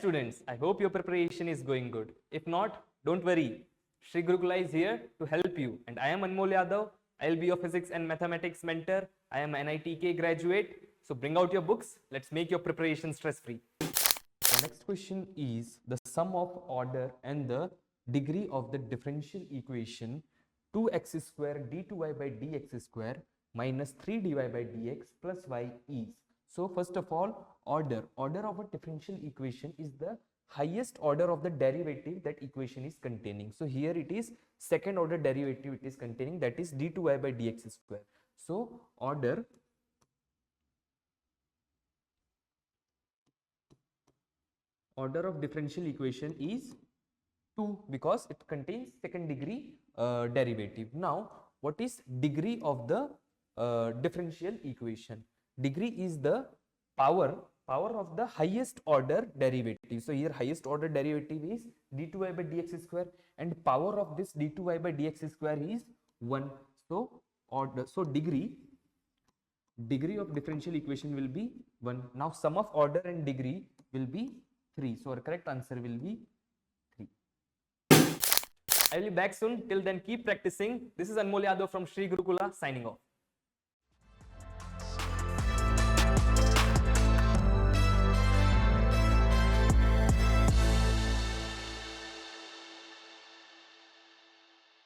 students, I hope your preparation is going good. If not, don't worry. Sri Gurukula is here to help you. And I am Anmol Yadav. I will be your physics and mathematics mentor. I am an NIT-JEE graduate. So bring out your books. Let's make your preparation stress-free. The next question is the sum of order and the degree of the differential equation 2x square d2y by dx square minus 3dy by dx plus y is. So first of all, order of a differential equation is the highest order of the derivative that equation is containing. So here it is second order derivative it is containing, that is d2y by dx square. So order of differential equation is 2 because it contains second degree derivative. Now what is degree of the differential equation? Degree is the power of the highest order derivative. So here highest order derivative is d2y by dx square and power of this d2y by dx square is 1. So degree of differential equation will be 1. Now sum of order and degree will be 3. So our correct answer will be 3. I will be back soon. Till then, keep practicing. This is Anmol Yadav from Sri Gurukula signing off.